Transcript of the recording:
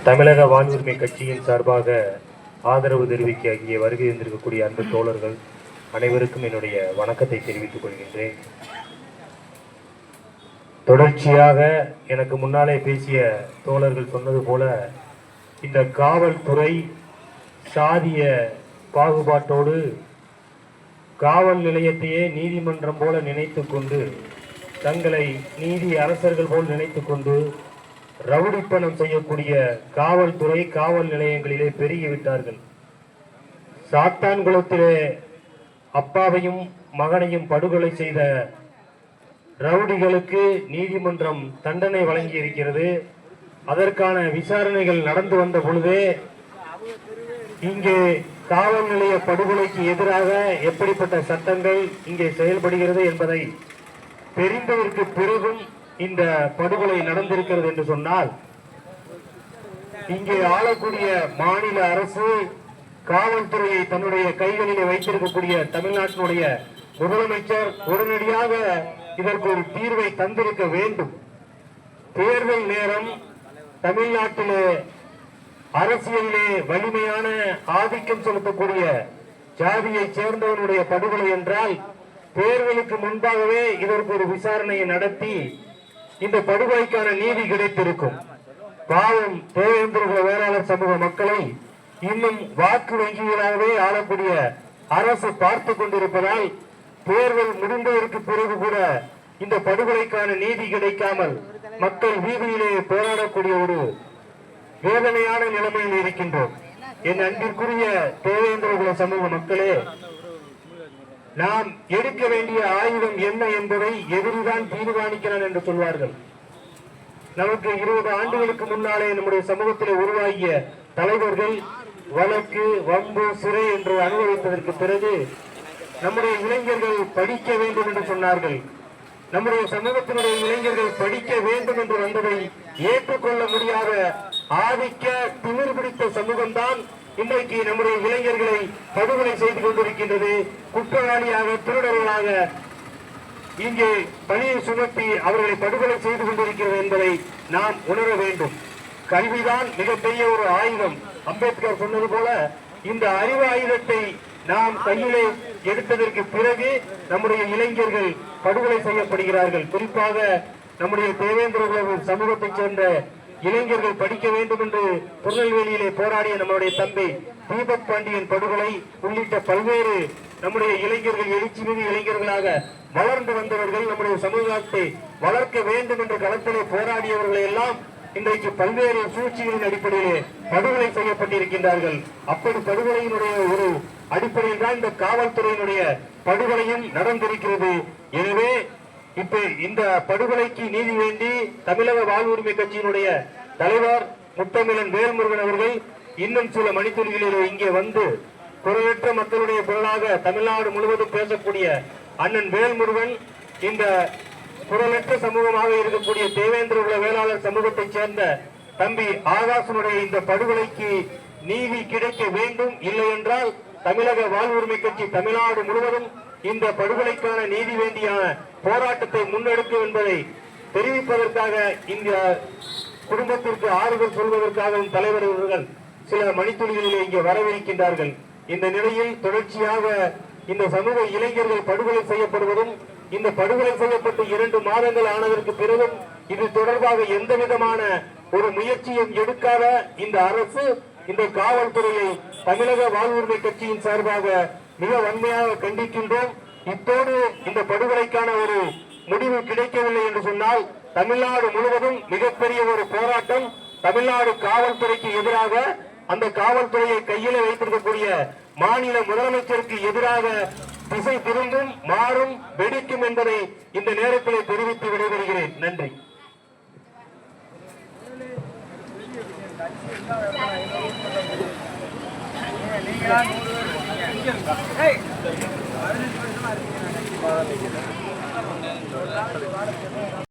தமிழக வாழ்வுரிமை கட்சியின் சார்பாக ஆதரவு தெரிவிக்க இங்கே வருகை இருந்திருக்கக்கூடிய அன்பு தோழர்கள் அனைவருக்கும் என்னுடைய வணக்கத்தை தெரிவித்துக் கொள்கின்றேன். தொடர்ச்சியாக எனக்கு முன்னாலே பேசிய தோழர்கள் சொன்னது போல இந்த காவல்துறை சாதிய பாகுபாட்டோடு காவல் நிலையத்தையே நீதிமன்றம் போல நினைத்து கொண்டு தங்களை நீதி அரசர்கள் போல் நினைத்து கொண்டு ரவுடிப்பணம் செய்யக்கூடிய காவல்துறை காவல் நிலையங்களிலே பெருகிவிட்டார்கள். சாத்தான்குளத்திலே அப்பாவையும் மகனையும் படுகொலை செய்த ரவுடிகளுக்கு நீதிமன்றம் தண்டனை வழங்கி இருக்கிறது. அதற்கான விசாரணைகள் நடந்து வந்த பொழுதே இங்கே காவல் நிலைய படுகொலைக்கு எதிராக எப்படிப்பட்ட சட்டங்கள் இங்கே செயல்படுகிறது என்பதை தெரிந்ததற்கு பிறகும் இந்த படுகொலை நடந்திருக்கிறது என்று சொன்னால் இங்கே ஆளக்கூடிய மாநில அரசு காவல்துறையை தன்னுடைய கைகளிலே வைத்திருக்கக்கூடிய தமிழ்நாட்டினுடைய முதலமைச்சர் உடனடியாக இதற்கு ஒரு தீர்வை தந்திருக்க வேண்டும். தேர்தல் நேரம் தமிழ்நாட்டிலே அரசியலிலே வலிமையான ஆதிக்கம் செலுத்தக்கூடிய ஜாதியை சேர்ந்தவனுடைய படுகொலை என்றால் தேர்தலுக்கு முன்பாகவே இதற்கு ஒரு விசாரணையை நடத்தி இந்த படுகொலைக்கான நீதி கிடைத்திருக்கும். பாவம் தேவேந்திர வேளாளர் சமூக மக்களை இன்னும் வாக்கு வங்கிகளாகவே ஆளக்கூடிய அரசு பார்த்து கொண்டிருப்பதால் தேர்தல் முடிந்ததற்கு பிறகு கூட இந்த படுகொலைக்கான நீதி கிடைக்காமல் மக்கள் வீதியிலே போராடக்கூடிய ஒரு வேதனையான நிலைமையில் இருக்கின்றோம். என் அன்பிற்குரிய தேவேந்திர சமூக மக்களே, நாம் எடுக்க வேண்டிய ஆயுதம் என்ன என்பதை எதிரிதான் தீர்மானிக்கிறான் என்று சொல்வார்கள். நமக்கு 20 ஆண்டுகளுக்கு முன்னாலே நம்முடைய சமூகத்தில் உருவாகிய தலைவர்கள் வழக்கு வம்பு சிறை என்று அனுபவித்ததற்கு பிறகு நம்முடைய இளைஞர்கள் படிக்க வேண்டும் என்று சொன்னார்கள். நம்முடைய சமூகத்தினுடைய இளைஞர்கள் படிக்க வேண்டும் என்று வந்ததை ஏற்றுக்கொள்ள முடியாத ஆதிக்க திமிர் பிடித்த சமூகம்தான் இன்றைக்கு நம்முடைய இளைஞர்களை படுகொலை செய்து கொண்டிருக்கின்றது. குற்றவாளியாக திருடர்களாக இங்கே பணியை சுமத்தி அவர்களை படுகொலை செய்து கொண்டிருக்கிறது என்பதை நாம் உணர வேண்டும். கல்விதான் மிகப்பெரிய ஒரு ஆயுதம். அம்பேத்கர் சொன்னது போல இந்த அறிவு ஆயுதத்தை நாம் கையிலே எடுத்ததற்கு பிறகு நம்முடைய இளைஞர்கள் படுகொலை செய்யப்படுகிறார்கள். குறிப்பாக நம்முடைய தேவேந்திர சமூகத்தைச் சேர்ந்த இளைஞர்கள் படிக்க வேண்டும் என்று திருநெல்வேலியிலே போராடிய நம்முடைய தம்பி தீபக் பாண்டியன் படுகொலை உள்ளிட்ட பல்வேறு நம்முடைய இளைஞர்கள் எழுச்சி மிகு இளைஞர்களாக வளர்ந்து வந்தவர்கள் நம்முடைய சமூகத்தை வளர்க்க வேண்டும் என்று களத்திலே போராடியவர்களை எல்லாம் இன்றைக்கு பல்வேறு சூழ்ச்சிகளின் அடிப்படையிலே படுகொலை செய்யப்பட்டிருக்கின்றார்கள். அப்படி படுகொலையினுடைய ஒரு அடிப்படையில் தான் இந்த காவல்துறையினுடைய படுகொலையும் நடந்திருக்கிறது. எனவே இப்ப இந்த படுகொலைக்கு நீதி வேண்டி தமிழக வாழ்வுரிமை கட்சியினுடைய தலைவர் முத்தமிழன் வேல்முருகன் அவர்கள் இன்னும் சில மணித்துளிகளில் இங்கே வந்து குரலற்ற மக்களுடைய குரலாக தமிழ்நாடு முழுவதும் பேசக்கூடிய அண்ணன் வேல்முருகன் இந்த குரலற்ற சமூகமாக இருக்கக்கூடிய தேவேந்திர வேளாளர் சமூகத்தைச் சேர்ந்த தம்பி ஆகாசனுடைய இந்த படுகொலைக்கு நீதி கிடைக்க வேண்டும். இல்லை என்றால் தமிழக வாழ்வுரிமை கட்சி தமிழ்நாடு முழுவதும் இந்த படுகொலைக்கான நீதி வேண்டிய போராட்டத்தை முன்னெடுக்கும் என்பதை தெரிவிப்பதற்காக இந்த குடும்பத்திற்கு ஆறுதல் சொல்வதற்காகவும் தலைவர் அவர்கள் சில மணித்துளிகளிலே இங்கே வரவிருக்கின்றார்கள். இந்த நிலையில் தொடர்ச்சியாக இந்த சமூக இளைஞர்கள் படுகொலை செய்யப்படுவதும் இந்த படுகொலை செய்யப்பட்டு 2 மாதங்கள் ஆனதற்கு பிறகும் இது தொடர்பாக எந்த விதமான ஒரு முயற்சியும் எடுக்காத இந்த அரசு இந்த காவல்துறையை தமிழக வாழ்வுரிமை கட்சியின் சார்பாக மிக வன்மையாக கண்டிக்கின்றோம். இத்தோடு இந்த படுகொலைக்கான ஒரு முடிவு கிடைக்கவில்லை என்று சொன்னால் தமிழ்நாடு முழுவதும் மிகப்பெரிய ஒரு போராட்டம் தமிழ்நாடு காவல்துறைக்கு எதிராக, அந்த காவல்துறையை கையிலே வைத்திருக்கக்கூடிய மாநில முதலமைச்சருக்கு எதிராக திசை திரும்பும், மாறும், வெடிக்கும் என்பதை இந்த நேரத்தில் தெரிவித்து விடைபெறுகிறேன். நன்றி.